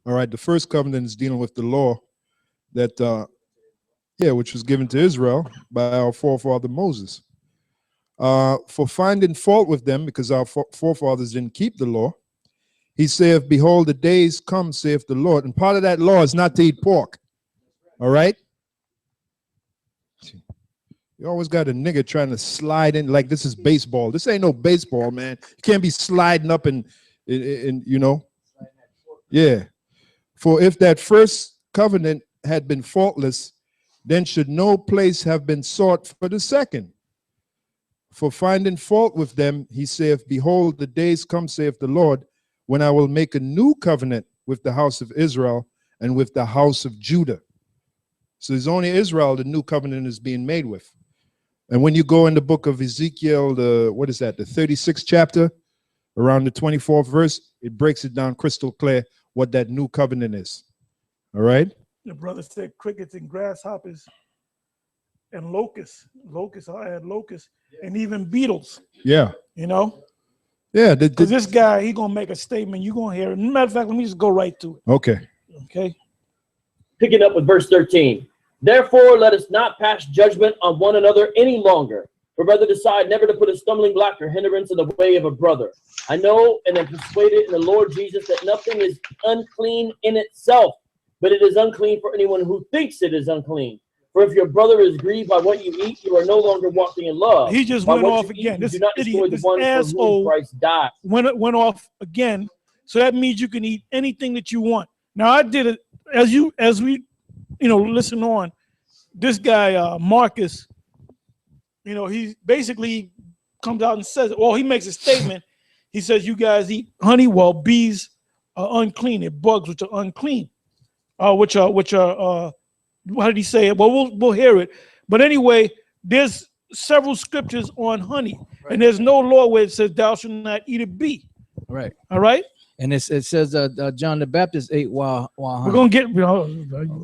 All right, the first covenant is dealing with the law that, which was given to Israel by our forefather Moses. For finding fault with them, because our forefathers didn't keep the law, he saith, behold, the days come, saith the Lord. And part of that law is not to eat pork. All right? You always got a nigga trying to slide in like this is baseball. This ain't no baseball, man. You can't be sliding up and you know. Yeah. For if that first covenant had been faultless, then should no place have been sought for the second. For finding fault with them, he saith, behold, the days come, saith the Lord, when I will make a new covenant with the house of Israel and with the house of Judah. So there's only Israel the new covenant is being made with. And when you go in the book of Ezekiel, the 36th chapter, around the 24th verse, it breaks it down crystal clear what that new covenant is. All right? The brother said crickets and grasshoppers and locusts. I had locusts and even beetles. Yeah. You know? Yeah. Because this guy, he going to make a statement. You're going to hear it. Matter of fact, let me just go right to it. Okay. Okay. Picking up with verse 13. Therefore, let us not pass judgment on one another any longer, but rather decide never to put a stumbling block or hindrance in the way of a brother. I know and am persuaded in the Lord Jesus that nothing is unclean in itself, but it is unclean for anyone who thinks it is unclean. For if your brother is grieved by what you eat, you are no longer walking in love. He just went off again. This idiot, this asshole went off again. So that means you can eat anything that you want. Now I did it as we listen on. This guy Marcus, he basically comes out and says, well, he makes a statement. He says, you guys eat honey, well, bees are unclean. They're bugs which are unclean. Which are how did he say it? Well, we'll hear it. But anyway, there's several scriptures on honey, right. And there's no law where it says thou shalt not eat a bee. Right. All right. And it says John the Baptist ate while honey. We're gonna get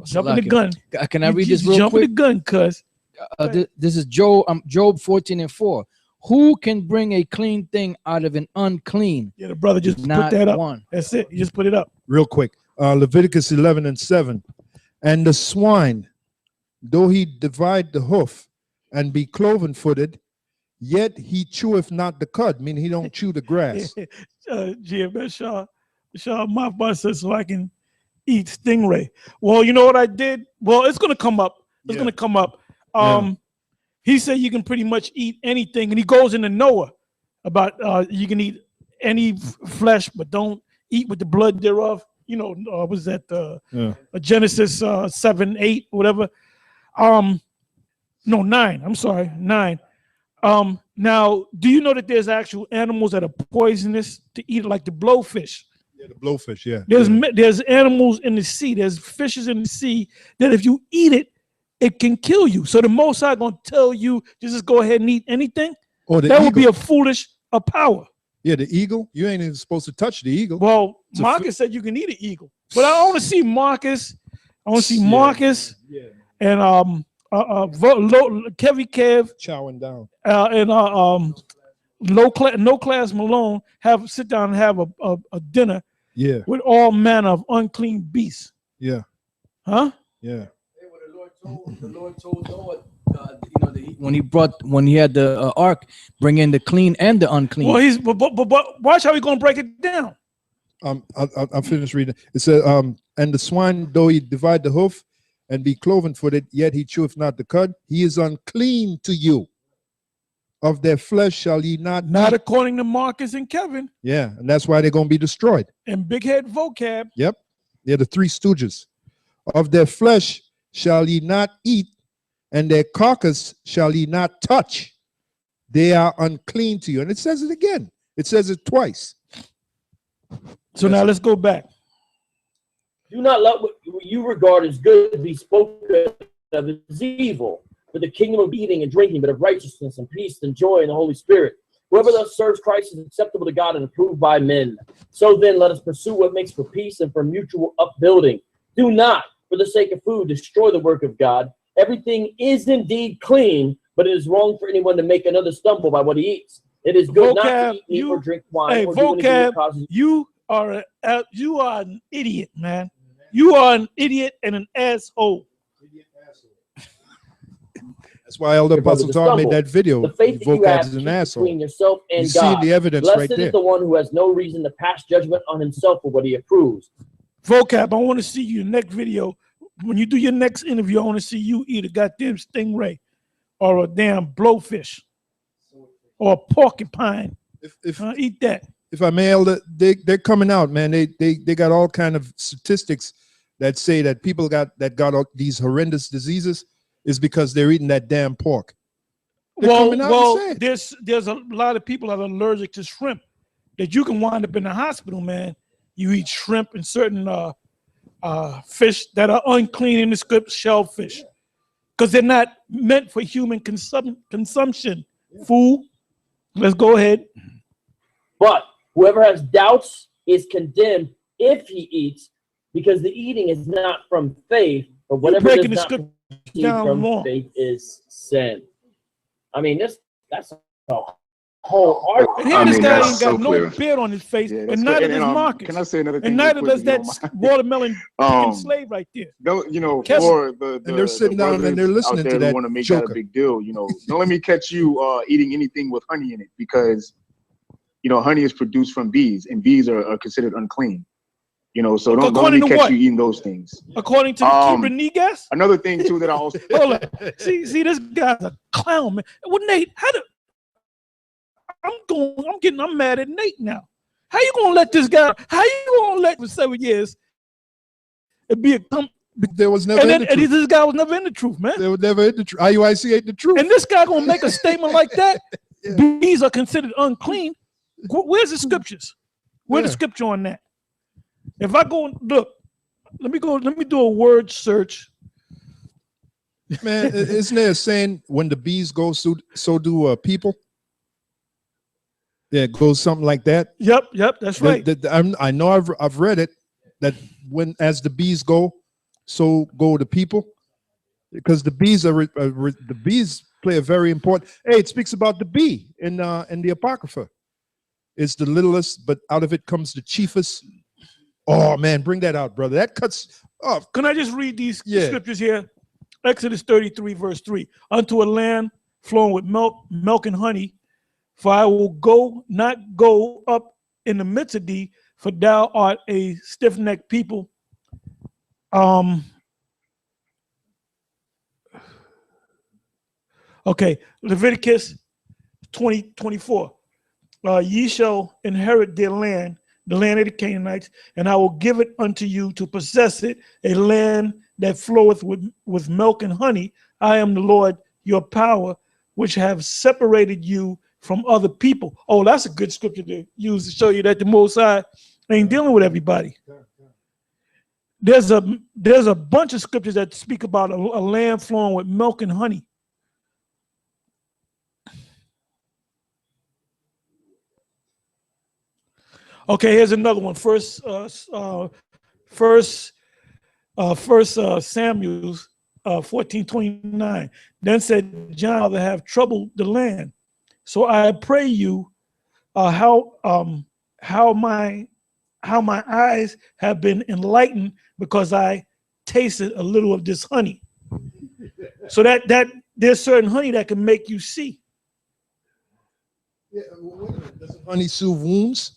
jumping the gun. Can I read this real jumping quick? The gun, cuz. This is Job 14:4. Who can bring a clean thing out of an unclean? Yeah, the brother just not put that up. One. That's it. You just put it up. Real quick. Leviticus 11:7. And the swine, though he divide the hoof and be cloven-footed, yet he cheweth not the cud, meaning he don't chew the grass. GMS Shaw, my boss says so I can eat stingray. Well, you know what I did? Well, it's gonna come up. It's gonna come up. He said you can pretty much eat anything, and he goes into Noah about you can eat any flesh, but don't eat with the blood thereof. Was that Genesis 7:8, whatever? No, 9. I'm sorry, 9. Now, do you know that there's actual animals that are poisonous to eat, like the blowfish? Yeah, the blowfish. Yeah. There's animals in the sea. There's fishes in the sea that if you eat it, it can kill you. So the Most High gonna tell you just go ahead and eat anything? Or that would be a foolish power. Yeah, the eagle. You ain't even supposed to touch the eagle. Well, Marcus said you can eat an eagle, but I want to see Marcus. I want to see Marcus and Kevy Kev chowing down and no class Malone sit down and have a dinner. Yeah, with all manner of unclean beasts. Yeah. Huh? Yeah. The Lord told Noah, when he had the ark, bring in the clean and the unclean. Well, but watch how he's gonna break it down. I'll finish reading. It says, and the swine, though he divide the hoof and be cloven-footed, yet he cheweth not the cud. He is unclean to you. Of their flesh shall ye not eat. According to Marcus and Kevin. Yeah, and that's why they're gonna be destroyed. And Big Head Vocab. Yep, they're the three stooges. Of their flesh shall ye not eat, and their carcass shall ye not touch. They are unclean to you. And it says it again. It says it twice. So now let's go back. Do not let what you regard as good be spoken of as evil, for the kingdom of eating and drinking, but of righteousness and peace and joy in the Holy Spirit. Whoever thus serves Christ is acceptable to God and approved by men. So then let us pursue what makes for peace and for mutual upbuilding. Do not, for the sake of food, destroy the work of God. Everything is indeed clean, but it is wrong for anyone to make another stumble by what he eats. It is good not to eat meat or drink wine. Hey, or Vocab, you are an idiot, man. You are an idiot and an asshole. That's why Elder Apostle Todd made that video. The faith that you Vocab have is an keep asshole. between yourself and You God. see the evidence Blessed right there. is the one who has no reason to pass judgment on himself for what he approves. Vocab, I want to see you next video. When you do your next interview, I want to see you eat a goddamn stingray or a damn blowfish or a porcupine. Eat that. If I may, Elder, they're coming out, man. They got all kind of statistics that say that people got all these horrendous diseases is because they're eating that damn pork. There's a lot of people that are allergic to shrimp that you can wind up in the hospital, man. You eat shrimp and certain fish that are unclean in the script, shellfish, because they're not meant for human consumption. Fool. Let's go ahead. But whoever has doubts is condemned if he eats, because the eating is not from faith, but whatever does not proceed from faith is sin. I mean, that's a whole argument. And here this guy ain't got no beard on his face, and neither does Marcus. Can I say another thing? And neither does that watermelon slave right there. Don't, you know, Catch for the and they're sitting down and they're listening to that want to make joker. that a big deal. You know, don't let me catch you eating anything with honey in it, because you know honey is produced from bees, and bees are considered unclean. You know, so don't let me catch you eating those things. According to Negas? Another thing too that I also hold on. See, this guy's a clown, man. Well, Nate, I'm mad at Nate now. How you gonna let this guy? How you gonna let for 7 years it be a There was never and this guy was never in the truth, man. They were never in the truth. IUIC ain't the truth. And this guy gonna make a statement like that? Yeah. Bees are considered unclean. Where's the scriptures? Where's the scripture on that? If I go look, let me do a word search. Man, isn't there a saying, when the bees go, so do people? Yeah, it goes something like that. Yep, that's right. I know I've read it, that as the bees go, so go the people, because the bees the bees play a very important. Hey, it speaks about the bee in the Apocrypha. It's the littlest, but out of it comes the chiefest. Oh man, bring that out, brother. That cuts off. Can I just read these scriptures here? Exodus 33, verse 3. Unto a land flowing with milk and honey, for I will not go up in the midst of thee, for thou art a stiff-necked people. Okay, Leviticus 20:24. Ye shall inherit their land, the land of the Canaanites, and I will give it unto you to possess it, a land that floweth with milk and honey. I am the Lord your power, which have separated you from other people. Oh, that's a good scripture to use to show you that the Most High ain't dealing with everybody. There's a bunch of scriptures that speak about a land flowing with milk and honey. Okay, here's another one. First Samuel 14:29. Then said John, that have troubled the land. So I pray you, how my eyes have been enlightened, because I tasted a little of this honey. So that there's certain honey that can make you see. Yeah, does honey soothe wounds?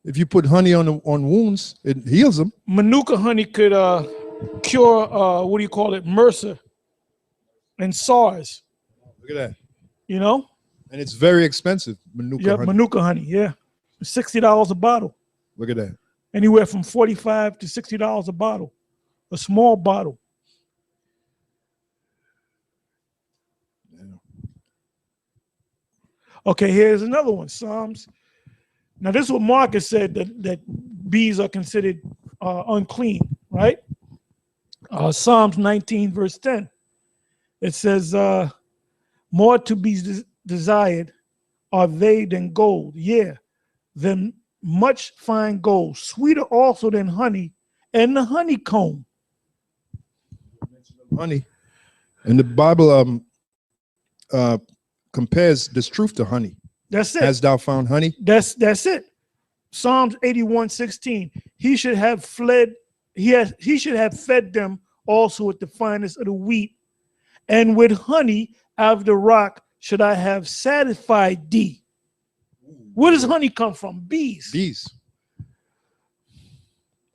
If you put honey on wounds, it heals them. Manuka honey could cure MRSA and SARS. Look at that. You know? And it's very expensive. Manuka honey. Manuka honey, yeah. $60 a bottle. Look at that. Anywhere from $45 to $60 a bottle. A small bottle. Yeah. Okay, here's another one. Psalms. Now, this is what Marcus said, that bees are considered unclean, right? Psalms 19, verse 10. It says, more to be desired are they than gold, than much fine gold, sweeter also than honey and the honeycomb. Honey. And the Bible compares this truth to honey. That's it. Hast thou found honey? That's it. Psalms 81:16. He should have fled. He should have fed them also with the finest of the wheat, and with honey out of the rock should I have satisfied thee. Where does honey come from? Bees. Bees.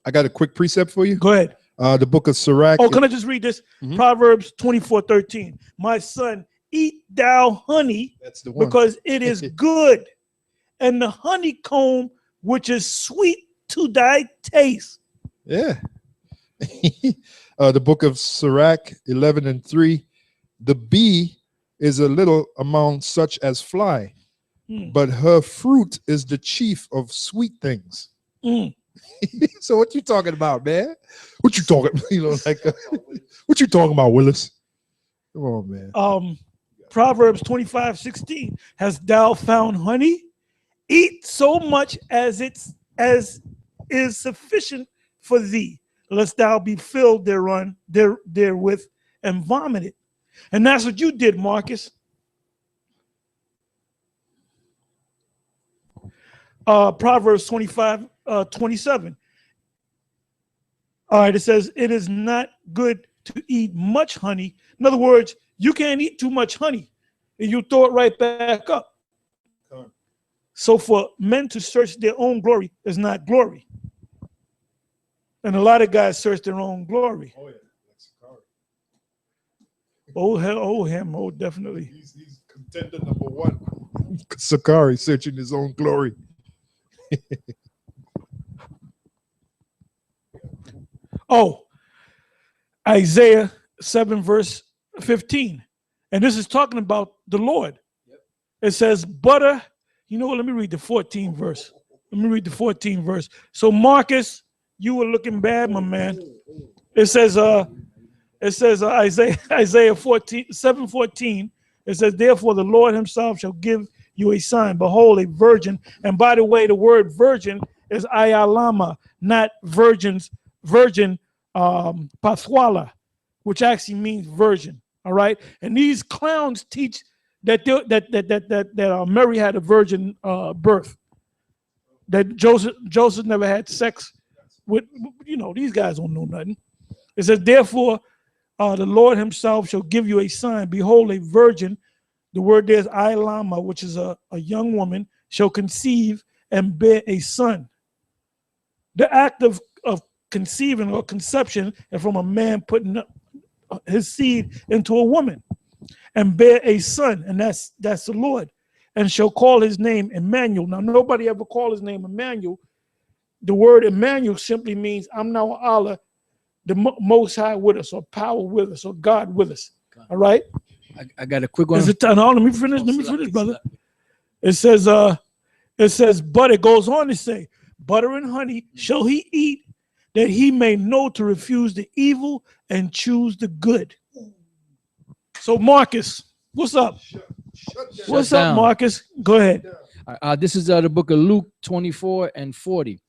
I got a quick precept for you. Go ahead. The book of Sirach. Oh, can I just read this? Proverbs 24:13. My son, eat thou honey, That's the one. because it is good, and the honeycomb which is sweet to thy taste. Yeah. The book of Sirach 11:3. The bee is a little among such as fly, but her fruit is the chief of sweet things. So what you talking about, man? What you talking? What you talking about, Willis? Come on, man. Proverbs 25:16. Hast thou found honey? Eat so much as is sufficient for thee, lest thou be filled therewith and vomited. And that's what you did, Marcus. Proverbs 25:27. All right, it says, it is not good to eat much honey. In other words, you can't eat too much honey, and you throw it right back up. So for men to search their own glory is not glory. And a lot of guys search their own glory. Oh, yeah. That's Him. Oh, definitely. He's contender number one. Sakari searching his own glory. Isaiah 7:15. And this is talking about the Lord. It says, butter. You know what? Let me read the 14th verse. So Marcus, you were looking bad, my man. It says Isaiah 7:14. It says, therefore the Lord himself shall give you a sign. Behold, a virgin. And by the way, the word virgin is ayalama, not virgin pathwala, which actually means virgin. All right. And these clowns teach that Mary had a virgin birth, that Joseph never had sex with. These guys don't know nothing. It says, therefore, the Lord himself shall give you a sign. Behold, a virgin. The word there is Ilama, which is a young woman, shall conceive and bear a son. The act of conceiving or conception is from a man putting his seed into a woman and bear a son, and that's the Lord, and shall call his name Emmanuel. Now, nobody ever called his name Emmanuel. The word Emmanuel simply means I'm now Allah, the Most High with us, or power with us, or God with us. All right. I got a quick one. Let me finish, brother. It says, but it goes on to say, butter and honey shall he eat, that he may know to refuse the evil and choose the good. So Marcus, what's up? What's up, Marcus? Go ahead. This is the book of Luke 24:40.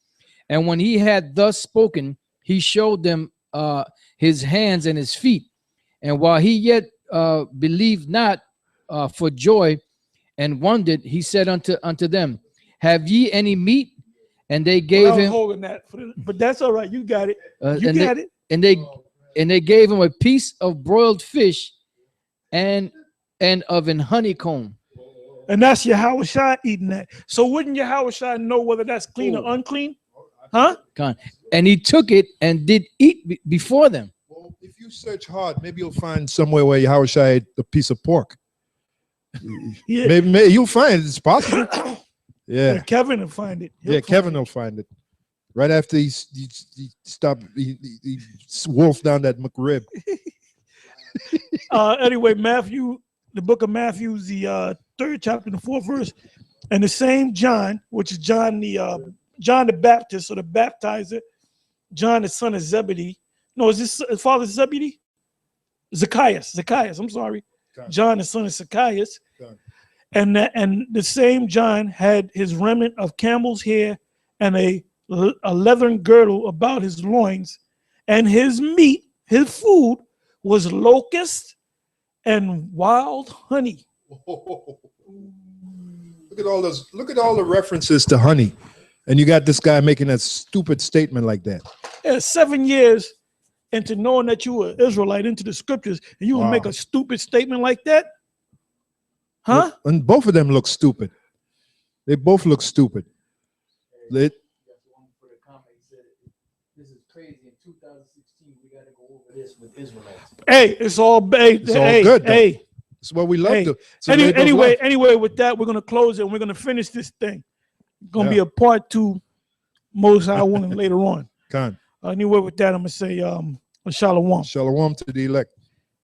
And when he had thus spoken, he showed them his hands and his feet. And while he yet believed not for joy and wondered, he said unto them, have ye any meat? And they gave him. Holding that, but that's all right. You got it. It. And they gave him a piece of broiled fish and of an honeycomb. And that's Yahushua eating that. So wouldn't Yahushua know whether that's clean or unclean? Huh? And he took it and did eat before them. Well, if you search hard, maybe you'll find somewhere where Yahushua ate a piece of pork. Yeah. Maybe you'll find it. It's possible. Yeah. Kevin will find it. Kevin will find it. Right after he stopped, he wolfed down that McRib. Anyway, Matthew, the book of Matthew is the 3rd chapter, the 4th verse. And the same John, which is John the Baptist, or the baptizer, John the son of Zebedee. No, is this his father Zebedee? Zacchaeus, I'm sorry. John the son of Zacchaeus. And the same John had his remnant of camel's hair and a leathern girdle about his loins, and his meat, his food, was locust and wild honey. Look at all those. Look at all the references to honey. And you got this guy making a stupid statement like that. Yeah, 7 years into knowing that you were Israelite into the scriptures, and you would make a stupid statement like that? Huh? And both of them look stupid. They both look stupid. This is crazy. In 2016, we got to go over this with Israelites. Hey, it's all good. Hey, it's what we love to. Anyway, with that, we're gonna close it and we're gonna finish this thing. It's gonna be a part 2, most I want later on. Con. Anyway, with that, I'm gonna say shalom. Shalom to the elect.